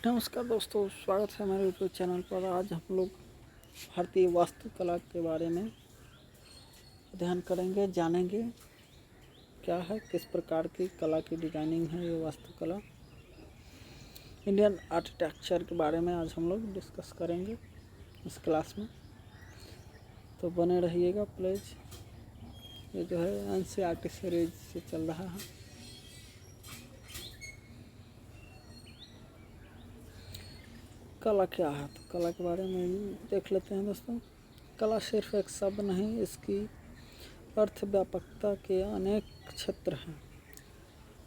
नमस्कार दोस्तों, स्वागत है हमारे यूट्यूब चैनल पर। आज हम लोग भारतीय वास्तुकला के बारे में अध्ययन करेंगे, जानेंगे क्या है, किस प्रकार की कला की डिजाइनिंग है ये वास्तुकला। इंडियन आर्किटेक्चर के बारे में आज हम लोग डिस्कस करेंगे इस क्लास में, तो बने रहिएगा प्लीज़। ये जो है NCERT सीरीज से चल रहा है। कला क्या है, तो कला के बारे में देख लेते हैं दोस्तों। कला सिर्फ एक शब्द नहीं, इसकी अर्थ व्यापकता के अनेक क्षेत्र हैं।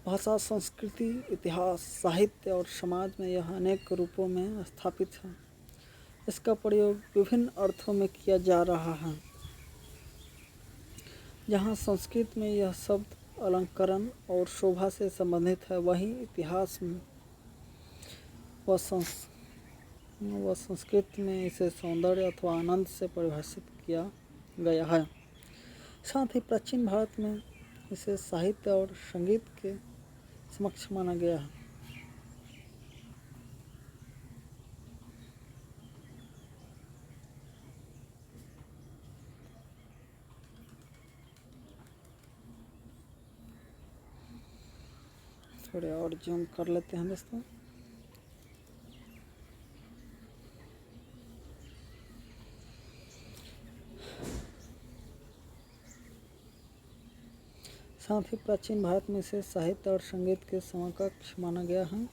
भाषा, संस्कृति, इतिहास, साहित्य और समाज में यह अनेक रूपों में स्थापित है। इसका प्रयोग विभिन्न अर्थों में किया जा रहा है। जहाँ संस्कृत में यह शब्द अलंकरण और शोभा से संबंधित है, वहीं इतिहास में व संस्कृत में इसे सौंदर्य अथवा आनंद से परिभाषित किया गया है। साथ ही प्राचीन भारत में इसे साहित्य और संगीत के समक्ष माना गया है। थोड़े और जूम कर लेते हैं दोस्तों। साथ ही प्राचीन भारत में इसे साहित्य और संगीत के समकक्ष माना गया है।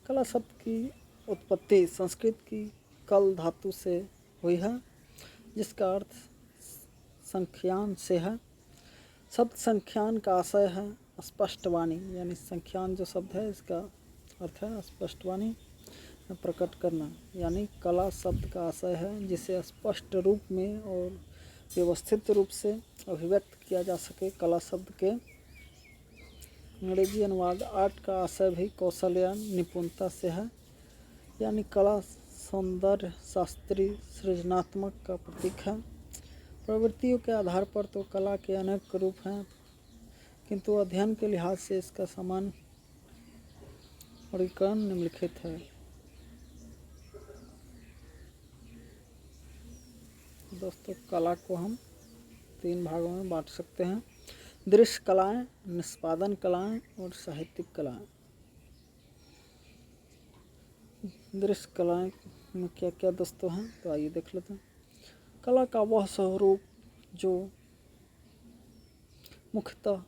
कला शब्द की उत्पत्ति संस्कृत की कल धातु से हुई है, जिसका अर्थ संख्यान से है। शब्द संख्यान का आशय है स्पष्ट वाणी, यानी संख्यान जो शब्द है इसका अर्थ है स्पष्ट वाणी में प्रकट करना। यानी कला शब्द का आशय है जिसे स्पष्ट रूप में और व्यवस्थित रूप से अभिव्यक्त किया जा सके। कला शब्द के अंग्रेजी अनुवाद आर्ट का आशय भी कौशल या निपुणता से है। यानी कला सौंदर्य, शास्त्रीय, सृजनात्मक का प्रतीक है। प्रवृत्तियों के आधार पर तो कला के अनेक रूप हैं, किंतु अध्ययन के लिहाज से इसका सामान्य वर्गीकरण निम्नलिखित है। दोस्तों, कला को हम 3 भागों में बांट सकते हैं: दृश्य कलाएं, निष्पादन कलाएं और साहित्यिक कलाएं। दृश्य कलाएं में क्या क्या दोस्तों हैं, तो आइए देख लेते हैं। कला का वह स्वरूप जो मुख्यतः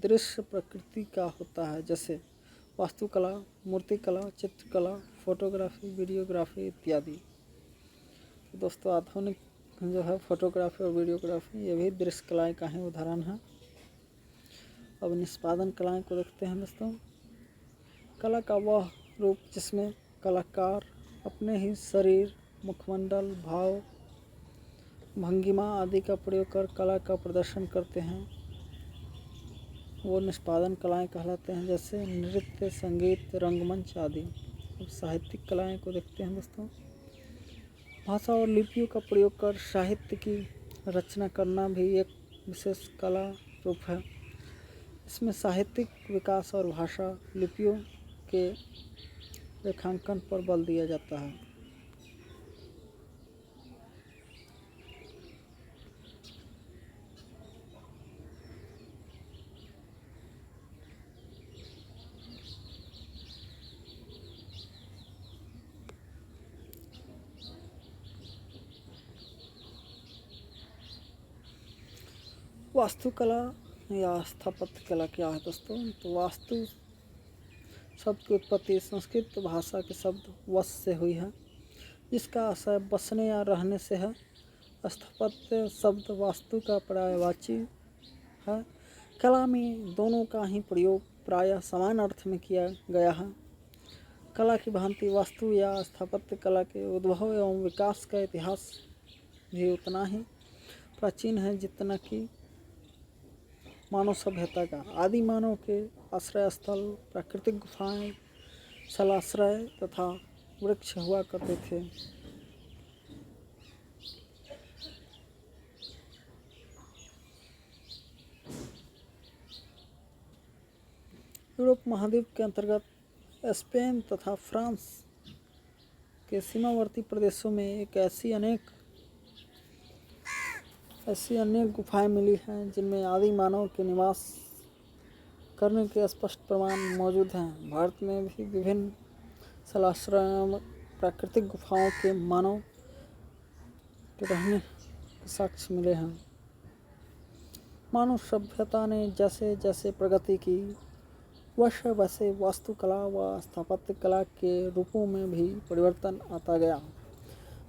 दृश्य प्रकृति का होता है, जैसे वास्तुकला, मूर्तिकला, चित्रकला, फोटोग्राफी, वीडियोग्राफी इत्यादि। तो दोस्तों, आधुनिक जो है फोटोग्राफी और वीडियोग्राफी, ये भी दृश्य कलाएं का ही उदाहरण है। अब निष्पादन कलाएं को देखते हैं दोस्तों। कला का वह रूप जिसमें कलाकार अपने ही शरीर, मुखमंडल, भाव, भंगिमा आदि का प्रयोग कर कला का प्रदर्शन करते हैं, वो निष्पादन कलाएं कहलाते हैं, जैसे नृत्य, संगीत, रंगमंच आदि। अब साहित्यिक कलाएं को देखते हैं दोस्तों। भाषा और लिपियों का प्रयोग कर साहित्य की रचना करना भी एक विशेष कला रूप है। इसमें साहित्यिक विकास और भाषा लिपियों के रेखांकन पर बल दिया जाता है। वास्तुकला या स्थापत्य कला क्या है दोस्तों, तो वास्तु शब्द की उत्पत्ति संस्कृत भाषा के शब्द वस से हुई है, जिसका आशय बसने या रहने से है। स्थापत्य शब्द वास्तु का पर्यायवाची है। कला में दोनों का ही प्रयोग प्रायः समान अर्थ में किया गया है। कला की भांति वास्तु या स्थापत्य कला के उद्भव एवं विकास का इतिहास भी उतना ही प्राचीन है जितना कि मानव सभ्यता का। आदि मानव के आश्रय स्थल प्राकृतिक गुफाएं, शलाश्रय तथा वृक्ष हुआ करते थे। यूरोप महाद्वीप के अंतर्गत स्पेन तथा फ्रांस के सीमावर्ती प्रदेशों में ऐसी अनेक गुफाएं मिली हैं जिनमें आदि मानव के निवास करने के स्पष्ट प्रमाण मौजूद हैं। भारत में भी विभिन्न शैलाश्रम प्राकृतिक गुफाओं के मानव के रहने के साक्ष्य मिले हैं। मानव सभ्यता ने जैसे जैसे प्रगति की वैसे वैसे वास्तुकला व स्थापत्य कला के रूपों में भी परिवर्तन आता गया।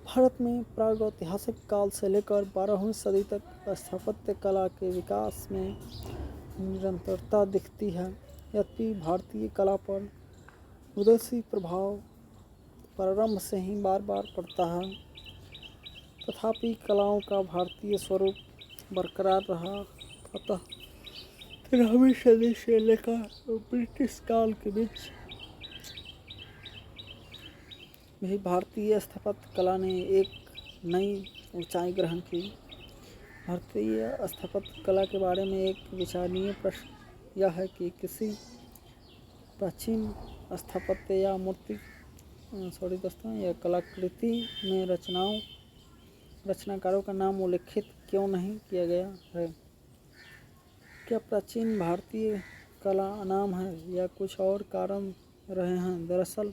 भारत में प्रागैतिहासिक काल से लेकर 12वीं सदी तक स्थापत्य कला के विकास में निरंतरता दिखती है। यद्यपि भारतीय कला पर विदेशी प्रभाव प्रारंभ से ही बार बार पड़ता है, तथापि कलाओं का भारतीय स्वरूप बरकरार रहा। अतः 13वीं सदी से लेकर ब्रिटिश काल के बीच भी भारतीय स्थापत्य कला ने एक नई ऊंचाई ग्रहण की। भारतीय स्थापत्य कला के बारे में एक विचारणीय प्रश्न यह है कि किसी प्राचीन स्थापत्य या या कलाकृति में रचनाकारों का नाम उल्लेखित क्यों नहीं किया गया है। क्या प्राचीन भारतीय कला अनाम है या कुछ और कारण रहे हैं। दरअसल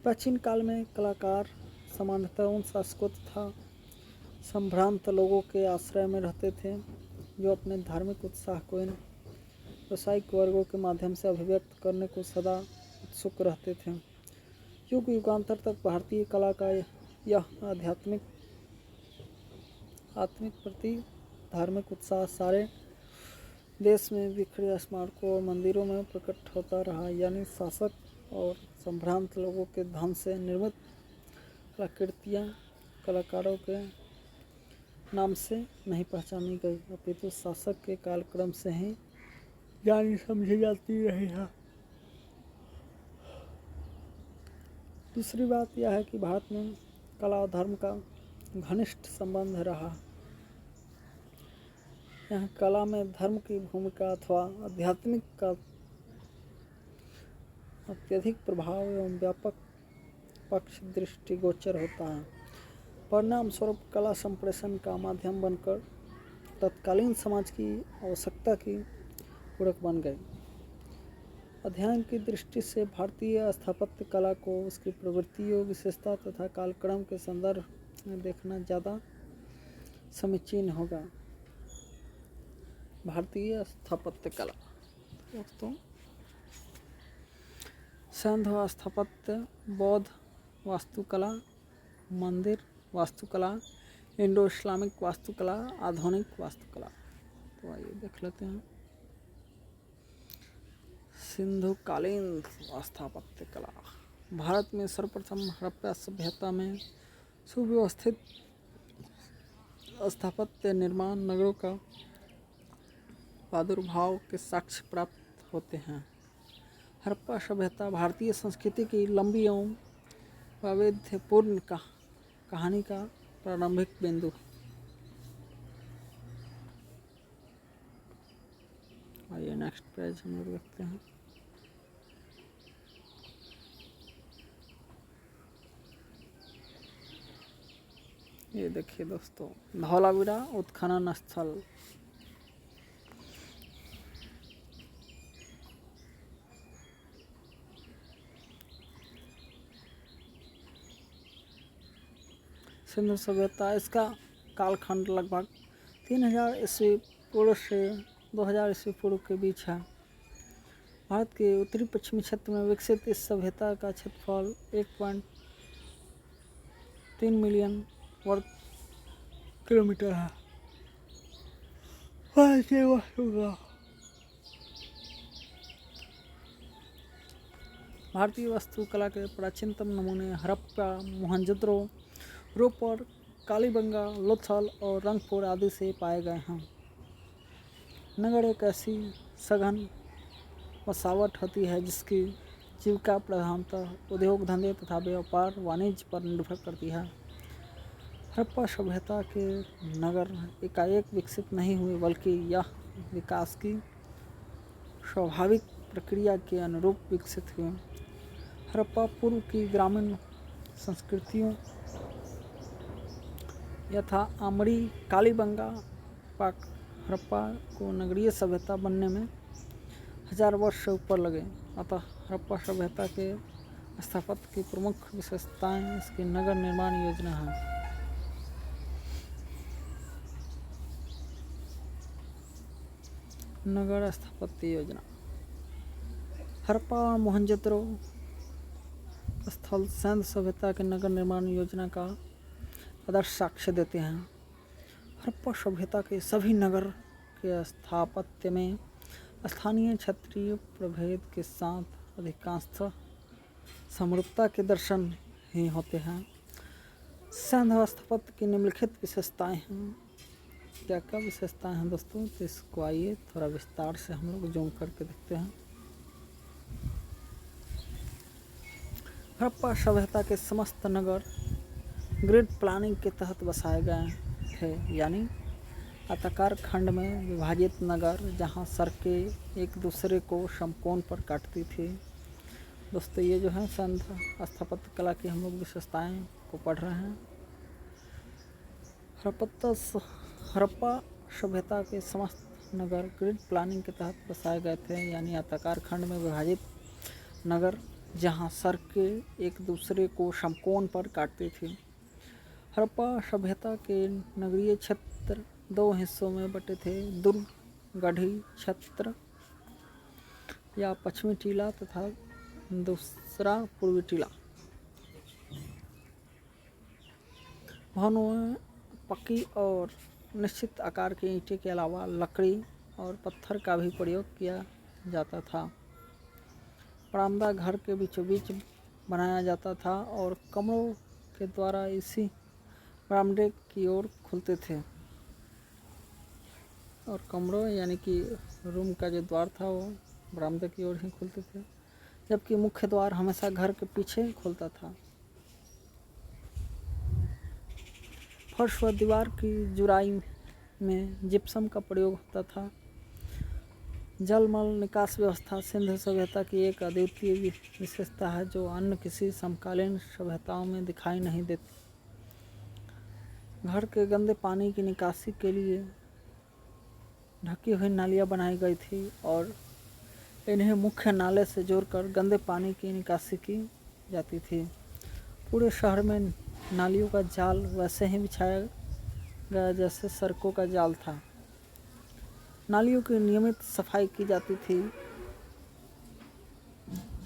प्राचीन काल में कलाकार सामान्यतः उन शासकों तथा संभ्रांत लोगों के आश्रय में रहते थे जो अपने धार्मिक उत्साह को इन व्यावसायिक वर्गों के माध्यम से अभिव्यक्त करने को सदा उत्सुक रहते थे। युग युगांतर तक भारतीय कला का यह आत्मिक प्रति धार्मिक उत्साह सारे देश में बिखरे स्मारकों और मंदिरों में प्रकट होता रहा। यानी शासक और संभ्रांत लोगों के धन से निर्मित कलाकृतियाँ कलाकारों के नाम से नहीं पहचानी गई, अपितु शासक के कालक्रम से ही जानी समझी जाती रही है। दूसरी बात यह है कि भारत में कला और धर्म का घनिष्ठ संबंध रहा। यहाँ कला में धर्म की भूमिका अथवा आध्यात्मिक का अत्यधिक प्रभाव एवं व्यापक पक्ष दृष्टिगोचर होता है। परिणाम स्वरूप कला संप्रेषण का माध्यम बनकर तत्कालीन समाज की आवश्यकता की पूरक बन गई। अध्ययन की दृष्टि से भारतीय स्थापत्य कला को उसकी प्रवृत्तियों, विशेषता तथा कालक्रम के संदर्भ में देखना ज़्यादा समीचीन होगा। भारतीय स्थापत्य कला दोस्तों, सैन्य स्थापत्य, बौद्ध वास्तुकला, मंदिर वास्तुकला, इंडो इस्लामिक वास्तुकला, आधुनिक वास्तुकला। तो आइए देख लेते हैं। सिंधुकालीन स्थापत्य कला। भारत में सर्वप्रथम हड़प्पा सभ्यता में सुव्यवस्थित स्थापत्य निर्माण नगरों का प्रादुर्भाव के साक्ष्य प्राप्त होते हैं। हड़प्पा सभ्यता भारतीय संस्कृति की लंबी एवं वैविध्यपूर्ण कहानी का प्रारंभिक बिंदु। आइए नेक्स्ट पेज हम लोग देखते हैं। ये देखिए दोस्तों, धौलावीरा उत्खनन स्थल। सिंधु सभ्यता, इसका कालखंड लगभग 3000 ईस्वी पूर्व से 2000 ईस्वी पूर्व के बीच है। भारत के उत्तरी पश्चिमी क्षेत्र में विकसित इस सभ्यता का क्षेत्रफल 1.3 मिलियन वर्ग किलोमीटर है। भारतीय वास्तुकला के प्राचीनतम नमूने हड़प्पा, मोहनजोदड़ो, रोपर, कालीबंगा, लोथल और रंगपुर आदि से पाए गए हैं। नगर एक ऐसी सघन बसावट होती है जिसकी जीविका प्रधानतः उद्योग धंधे तथा व्यापार वाणिज्य पर निर्भर करती है। हड़प्पा सभ्यता के नगर एकाएक विकसित नहीं हुए, बल्कि यह विकास की स्वाभाविक प्रक्रिया के अनुरूप विकसित हुए। हड़प्पा पूर्व की ग्रामीण संस्कृतियों यथा आमड़ी, कालीबंगा, पाक हड़प्पा को नगरीय सभ्यता बनने में 1000 वर्ष से ऊपर लगे। अतः हड़प्पा सभ्यता के स्थापत्य की प्रमुख विशेषताएं इसकी नगर निर्माण योजना है। नगर स्थापत्य योजना हड़प्पा और मोहनजोदड़ो स्थल सैन्य सभ्यता के नगर निर्माण योजना का आदर्श साक्ष्य देते हैं। हड़प्पा सभ्यता के सभी नगर के स्थापत्य में स्थानीय क्षेत्रीय प्रभेद के साथ अधिकांशतः समरूपता के दर्शन ही होते हैं। सैन्य स्थापत्य की निम्नलिखित विशेषताएं हैं। क्या क्या विशेषताएं हैं दोस्तों, तो इसको आइए थोड़ा विस्तार से हम लोग जूम करके देखते हैं। हड़प्पा सभ्यता के समस्त नगर ग्रिड प्लानिंग के तहत बसाए गए थे, यानी आयताकार खंड में विभाजित नगर जहां सड़कें एक दूसरे को समकोण पर काटती थी। दोस्तों ये जो है सैन्य स्थापत्य कला की हम लोग विशेषताएं को पढ़ रहे हैं। हड़प्पा सभ्यता के समस्त नगर ग्रिड प्लानिंग के तहत बसाए गए थे, यानी आयताकार खंड में विभाजित नगर जहां सड़कें एक दूसरे को समकोण पर काटती थी। हड़प्पा सभ्यता के नगरीय क्षेत्र 2 हिस्सों में बटे थे, दुर्ग गढ़ी क्षेत्र या पश्चिमी टीला तथा दूसरा पूर्वी टीला। भवनों में पक्की और निश्चित आकार की ईंटें के अलावा लकड़ी और पत्थर का भी प्रयोग किया जाता था। बरामदा घर के बीचों बीच बनाया जाता था और कमरों के द्वारा इसी बरामदे की ओर खुलते थे। और कमरों यानी कि रूम का जो द्वार था वो बरामदे की ओर ही खुलते थे, जबकि मुख्य द्वार हमेशा घर के पीछे खुलता था। फर्श व दीवार की जुराई में जिप्सम का प्रयोग होता था। जलमल निकास व्यवस्था सिंधु सभ्यता की एक अद्वितीय विशेषता है जो अन्य किसी समकालीन सभ्यताओं में दिखाई नहीं देती। घर के गंदे पानी की निकासी के लिए ढकी हुई नालियां बनाई गई थी और इन्हें मुख्य नाले से जोड़कर गंदे पानी की निकासी की जाती थी। पूरे शहर में नालियों का जाल वैसे ही बिछाया गया जैसे सड़कों का जाल था। नालियों की नियमित सफाई की जाती थी।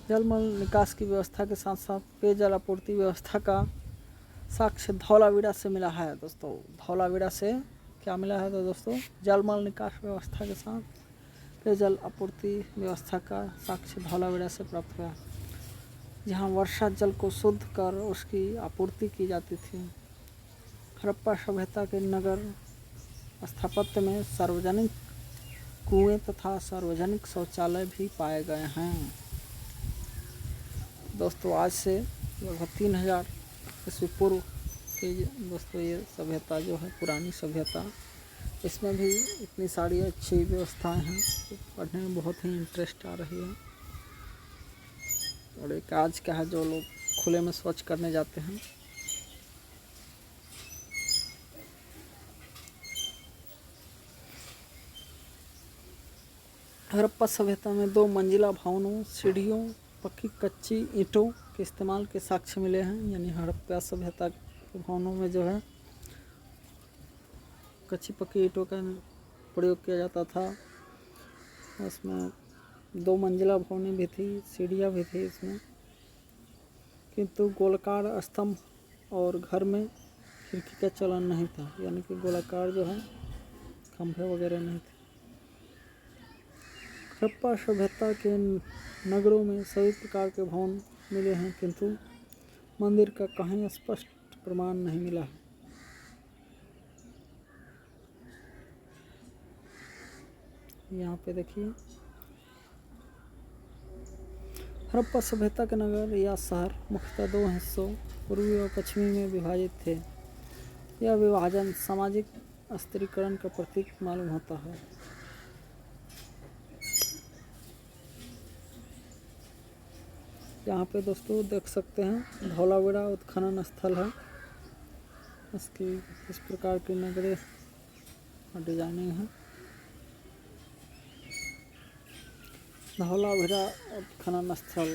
जलमल निकास की व्यवस्था के साथ साथ पेयजल आपूर्ति व्यवस्था का साक्ष्य धौलावीरा से मिला है। दोस्तों धौलावीरा से क्या मिला है, तो दोस्तों जलमल निकास व्यवस्था के साथ पेयजल आपूर्ति व्यवस्था का साक्ष्य धौलावीरा से प्राप्त हुआ, जहां वर्षा जल को शुद्ध कर उसकी आपूर्ति की जाती थी। हड़प्पा सभ्यता के नगर स्थापत्य में सार्वजनिक कुएं तथा सार्वजनिक शौचालय भी पाए गए हैं। दोस्तों आज से लगभग 3000 ईस्वी पूर्व की दोस्तों ये सभ्यता जो है पुरानी सभ्यता, इसमें भी इतनी सारी अच्छी व्यवस्थाएं हैं, पढ़ने में बहुत ही इंटरेस्ट आ रही है। और एक आज का है जो लोग खुले में शौच करने जाते हैं। हड़प्पा सभ्यता में 2 मंजिला भवनों, सीढ़ियों, पक्की कच्ची ईंटों के इस्तेमाल के साक्ष्य मिले हैं। यानी हड़प्पा सभ्यता के भवनों में जो है कच्ची पक्की ईंटों का प्रयोग किया जाता था। उसमें 2 मंजिला भवनें भी थी, सीढ़ियाँ भी थी इसमें, किंतु गोलाकार स्तंभ और घर में खिड़की का चलन नहीं था, यानी कि गोलाकार जो है खंभे वगैरह नहीं थे। हड़प्पा सभ्यता के नगरों में सभी प्रकार के भवन मिले हैं, किंतु मंदिर का कहीं स्पष्ट प्रमाण नहीं मिला है। यहाँ पे देखिए हड़प्पा सभ्यता के नगर या शहर मुख्यतः 2 हिस्सों पूर्वी और पश्चिमी में विभाजित थे। यह विभाजन सामाजिक स्थिरीकरण का प्रतीक मालूम होता है। यहाँ पे दोस्तों देख सकते हैं धौलावीरा उत्खनन स्थल है। इसकी इस प्रकार की नगरें डिजाइनिंग है। धौलावीरा उत्खनन स्थल।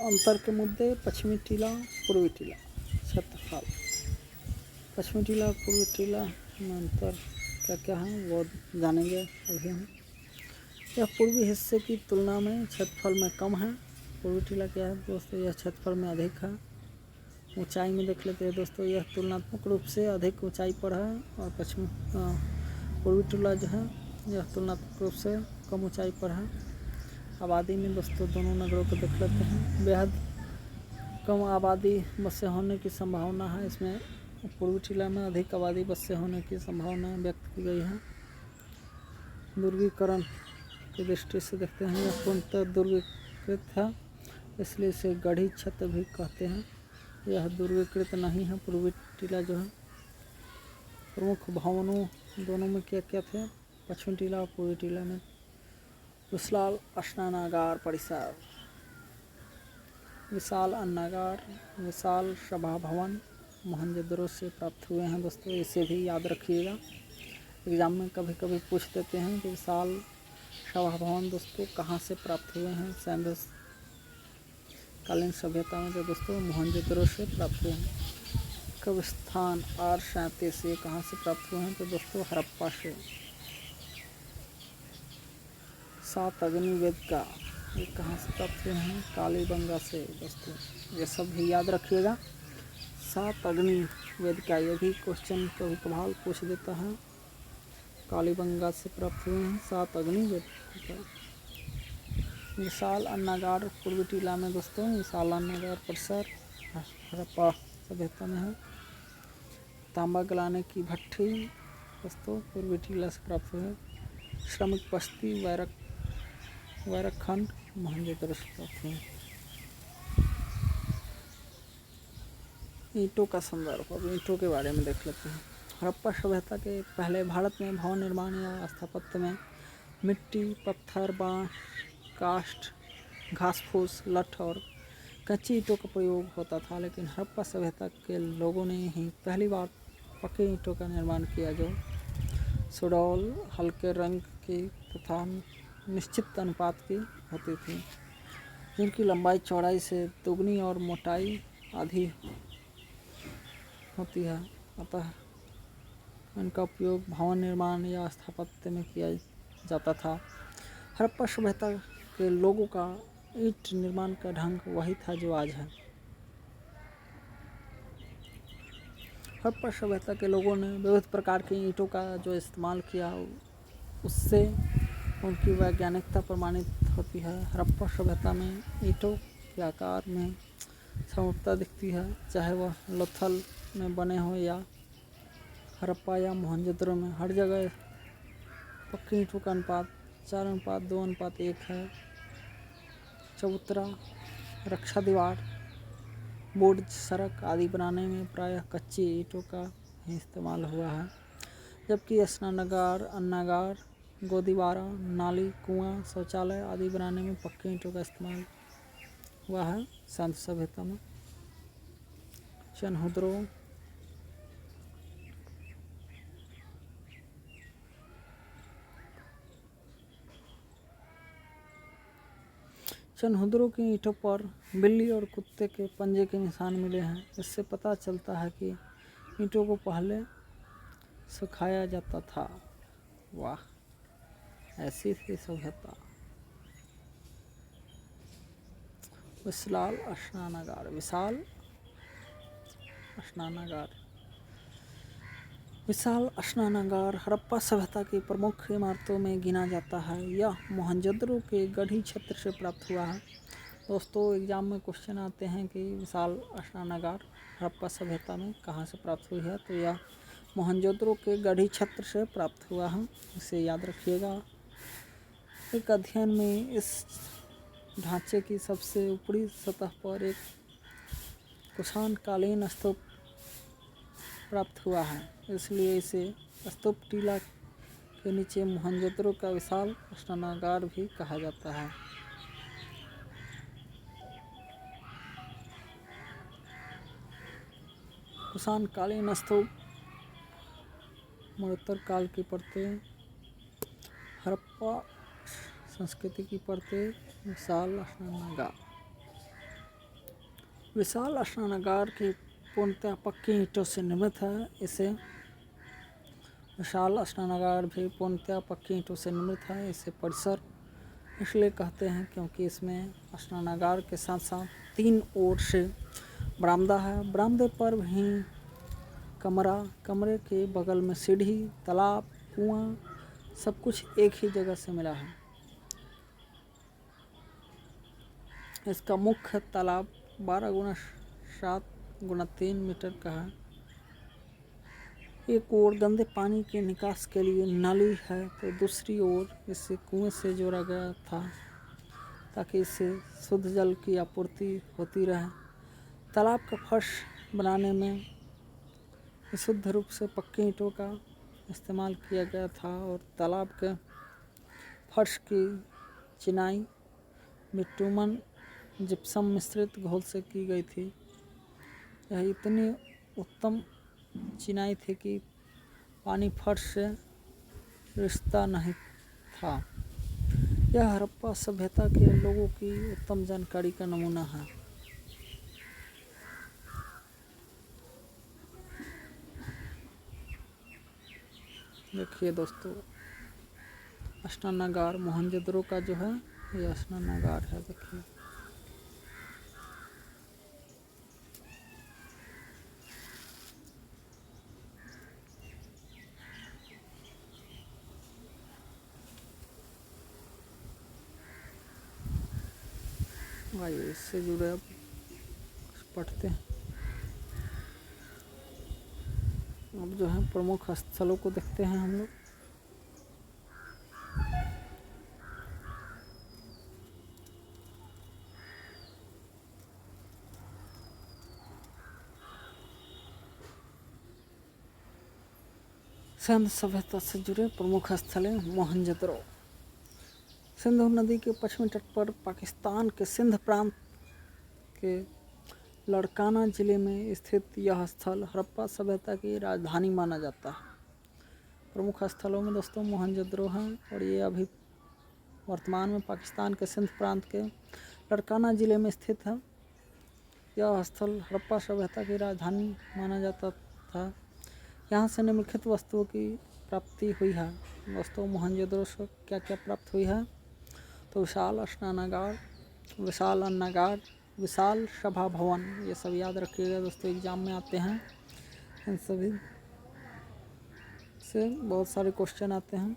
अंतर के मुद्दे पश्चिमी टीला पूर्वी टीला क्षेत्रफल। पश्चिमी टीला पूर्वी टीला में अंतर क्या क्या है वो जानेंगे अभी हम। यह पूर्वी हिस्से की तुलना में क्षेत्रफल में कम है। पूर्वी टीला क्या है दोस्तों, यह क्षेत्रफल में अधिक है। ऊंचाई में देख लेते हैं दोस्तों, यह तुलनात्मक रूप से अधिक ऊंचाई पर है और पश्चिमी पूर्वी टीला जो है यह तुलनात्मक रूप से कम ऊंचाई पर है। आबादी में दोस्तों दोनों नगरों को देख लेते हैं। बेहद कम आबादी बसे होने की संभावना है। इसमें पूर्वी टीला में अधिक आबादी बसे होने की संभावना व्यक्त की गई है। दुर्गीकरण की दृष्टि से देखते हैं, यह पूर्णतः दुर्गीकृत है, इसलिए इसे गढ़ी क्षेत्र भी कहते हैं। यह दुर्गीकृत नहीं है। पूर्वी टीला जो है प्रमुख भवनों दोनों में क्या क्या थे, पश्चिमी टीला और पूर्वी टीला में विशाल स्नानागार परिसर, विशाल अन्नागार, विशाल सभा भवन मोहनजोदड़ो से प्राप्त हुए हैं दोस्तों। इसे भी याद रखिएगा, एग्जाम में कभी कभी पूछ देते हैं कि विशाल सभा भवन दोस्तों कहाँ से प्राप्त हुए हैं। सैंडस कालीन सभ्यता में तो दोस्तों मोहनजोदड़ो से प्राप्त हुए हैं। कब्रिस्तान R37 ये कहाँ से प्राप्त हुए हैं तो दोस्तों हड़प्पा से। 7 अग्नि वेदिका ये कहाँ से प्राप्त हुए हैं, कालीबंगा से दोस्तों। ये सब भी याद रखिएगा। 7 अग्नि वेदिका ये भी क्वेश्चन कभी कभार पूछ देता है। कालीबंगा से प्राप्त हुए हैं 7 अग्नि वेदिका। विशाल अन्नागार पूर्वी टीला में दोस्तों, विशाल अन्नागार परिसर हड़प्पा सभ्यता में है। तांबा गलाने की भट्ठी दोस्तों पूर्वी टीला से प्राप्त हुए। श्रमिक बस्ती वैरक खंड मोहनजोदड़ो से प्राप्त हुए। ईंटों का संदर्भ, अब ईंटों के बारे में देख लेते हैं। हड़प्पा सभ्यता के पहले भारत में भवन निर्माण या स्थापत्य में मिट्टी, पत्थर, बांस, काष्ठ, घास फूस, लठ और कच्ची ईंटों का प्रयोग होता था, लेकिन हड़प्पा सभ्यता के लोगों ने ही पहली बार पक्के ईंटों का निर्माण किया, जो सुडौल, हल्के रंग की तथा निश्चित अनुपात की होती थी, जिनकी लंबाई चौड़ाई से दोगुनी और मोटाई आधी होती है। अतः इनका उपयोग भवन निर्माण या स्थापत्य में किया जाता था। हड़प्पा सभ्यता के लोगों का ईंट निर्माण का ढंग वही था जो आज है। हड़प्पा सभ्यता के लोगों ने विविध प्रकार की ईंटों का जो इस्तेमाल किया, उससे उनकी वैज्ञानिकता प्रमाणित होती है। हड़प्पा सभ्यता में ईंटों के आकार में समरूपता दिखती है, चाहे वह लोथल में बने हो या हड़प्पा या मोहनजोदड़ो में। हर जगह पक्की ईंटों का अनुपात 4:2:1 है। चबूतरा, रक्षा दीवार, बुर्ज, सड़क आदि बनाने में प्रायः कच्ची ईंटों का ही इस्तेमाल हुआ है, जबकि स्नानागार, अन्नागार, गोदीबारा, नाली, कुआं, शौचालय आदि बनाने में पक्की ईंटों का इस्तेमाल हुआ है। सिंधु सभ्यता में चनहुद्रो, चनहुद्रो की ईंटों पर बिल्ली और कुत्ते के पंजे के निशान मिले हैं। इससे पता चलता है कि ईंटों को पहले सुखाया जाता था। वाह, ऐसी थी सभ्यता। विशाल स्नानागार, विशाल स्नानागार, विशाल स्नानागार हड़प्पा सभ्यता की प्रमुख इमारतों में गिना जाता है। यह मोहनजोदड़ो के गढ़ी क्षेत्र से प्राप्त हुआ है। दोस्तों एग्जाम में क्वेश्चन आते हैं कि विशाल स्नानागार हड़प्पा सभ्यता में कहाँ से प्राप्त हुई है, तो यह मोहनजोदड़ो के गढ़ी क्षेत्र से प्राप्त हुआ है, इसे याद रखिएगा। एक अध्ययन में इस ढांचे की सबसे ऊपरी सतह पर एक कुषाणकालीन स्तूप प्राप्त हुआ है, इसलिए इसे स्तूप टीला के नीचे मोहनजोदड़ो का विशाल स्नानागार भी कहा जाता है। कुषाण कालीन स्तूप, मरुत्तर काल की परतें, हड़प्पा संस्कृति की परतें, विशाल स्नानागार। विशाल स्नानागार की पूर्णतः पक्की ईंटों से निर्मित है। इसे विशाल स्नानागार भी पूर्णतः पक्की ईंटों से निर्मित है। इसे परिसर इसलिए कहते हैं क्योंकि इसमें स्नानागार के साथ साथ 3 ओर से बरामदा है। बरामदे पर भी कमरा, कमरे के बगल में सीढ़ी, तालाब, कुआं, सब कुछ एक ही जगह से मिला है। इसका मुख्य तालाब 12x7x3 मीटर का है। एक ओर गंदे पानी के निकास के लिए नाली है तो दूसरी ओर इसे कुएं से जोड़ा गया था ताकि इससे शुद्ध जल की आपूर्ति होती रहे। तालाब का फर्श बनाने में विशुद्ध रूप से पक्की ईंटों का इस्तेमाल किया गया था और तालाब के फर्श की चिनाई बिटुमन जिप्सम मिश्रित घोल से की गई थी। यह इतनी उत्तम चिनाई थी कि पानी फर्श से रिश्ता नहीं था। यह हड़प्पा सभ्यता के लोगों की उत्तम जानकारी का नमूना है। देखिए दोस्तों, स्नानागार मोहनजोदड़ो का जो है ये स्नानागार है। देखिए आइए इससे जुड़े अब पढ़ते हैं। अब जो है प्रमुख स्थलों को देखते हैं हम लोग। सिंध सभ्यता से जुड़े प्रमुख स्थल हैं। मोहनजोदड़ो सिंधु नदी के पश्चिमी तट पर पाकिस्तान के सिंध प्रांत के लड़काना जिले में स्थित यह स्थल हड़प्पा सभ्यता की राजधानी माना जाता है। प्रमुख स्थलों में दोस्तों मोहनजोदड़ो हैं और ये अभी वर्तमान में पाकिस्तान के सिंध प्रांत के लड़काना जिले में स्थित है। यह स्थल हड़प्पा सभ्यता की राजधानी माना जाता था। यहाँ से निम्नलिखित वस्तुओं की प्राप्ति हुई है। दोस्तों मोहनजोदड़ो से क्या क्या प्राप्त हुई है तो विशाल स्नानागार, विशाल अन्नागार, विशाल सभा भवन, ये सब याद रखिएगा दोस्तों, एग्जाम में आते हैं। इन सभी से बहुत सारे क्वेश्चन आते हैं।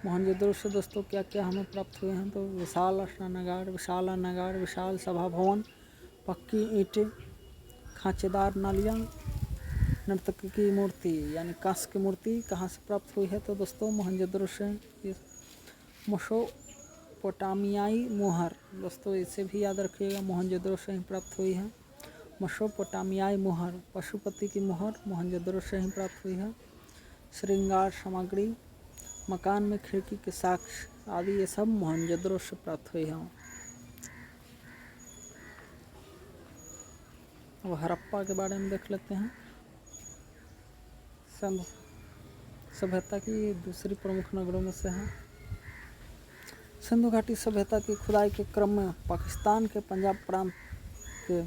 मोहनजोदड़ो से दोस्तों क्या क्या हमें प्राप्त हुए हैं तो विशाल स्नानागार, विशाल अन्नागार, विशाल सभा भवन, पक्की ईंटें, खांचेदार नालियाँ, नर्तक की मूर्ति यानी कांस्य की मूर्ति कहाँ से प्राप्त हुई है तो दोस्तों मोहनजोदड़ो से। ये मेसोपोटामियाई मुहर, दोस्तों इसे भी याद रखिएगा, मोहनजोदड़ो से ही प्राप्त हुई है। मेसोपोटामियाई मुहर, पशुपति की मुहर मोहनजोदड़ो से ही प्राप्त हुई है। श्रृंगार सामग्री, मकान में खिड़की के साक्ष्य आदि ये सब मोहनजोदड़ो से प्राप्त हुई है। अब हड़प्पा के बारे में देख लेते हैं। सिंध सभ्यता की दूसरी प्रमुख नगरों में से है। सिंधु घाटी सभ्यता की खुदाई के क्रम में पाकिस्तान के पंजाब प्रांत के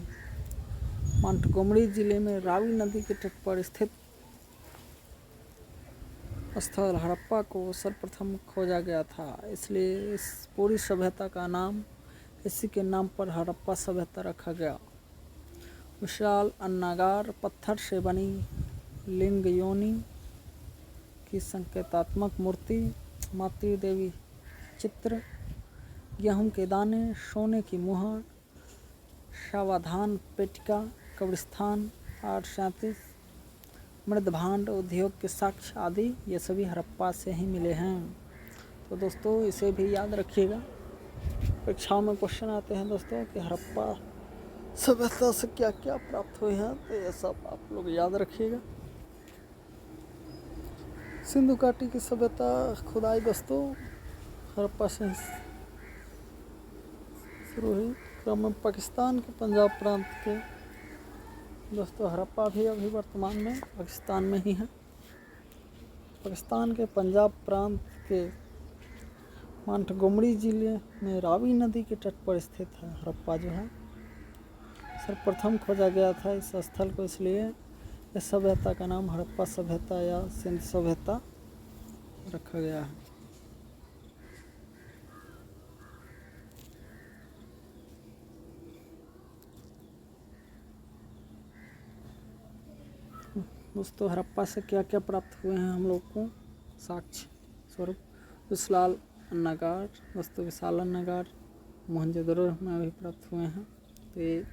मोंटगोमरी जिले में रावी नदी के तट पर स्थित स्थल हड़प्पा को सर्वप्रथम खोजा गया था। इसलिए इस पूरी सभ्यता का नाम इसी के नाम पर हड़प्पा सभ्यता रखा गया। विशाल अन्नागार, पत्थर से बनी लिंग योनि की संकेतात्मक मूर्ति, मातृ देवी चित्र, गेहूं के दाने, सोने की मुहर, सावधान पेटिका, कब्रिस्तान 837, मृदभांड उद्योग के साक्ष्य आदि ये सभी हड़प्पा से ही मिले हैं। तो दोस्तों इसे भी याद रखिएगा, परीक्षाओं में क्वेश्चन आते हैं दोस्तों कि हड़प्पा सभ्यता से क्या क्या प्राप्त हुए हैं तो ये सब आप लोग याद रखिएगा। सिंधु घाटी की सभ्यता खुदाई दोस्तों हड़प्पा से शुरू हुई। क्रम में पाकिस्तान के पंजाब प्रांत के दोस्तों हड़प्पा भी अभी वर्तमान में पाकिस्तान में ही है। पाकिस्तान के पंजाब प्रांत के मोंटगोमरी जिले में रावी नदी के तट पर स्थित है हड़प्पा जो है। सर्वप्रथम खोजा गया था इस स्थल को, इसलिए इस सभ्यता का नाम हड़प्पा सभ्यता या सिंध सभ्यता रखा गया है। दोस्तों हड़प्पा से क्या क्या प्राप्त हुए हैं हम लोग को साक्ष्य स्वरूप। विशाल अन्नागार दोस्तों, विशाल अन्नागार मोहनजोदड़ो में अभी प्राप्त हुए हैं। तो ये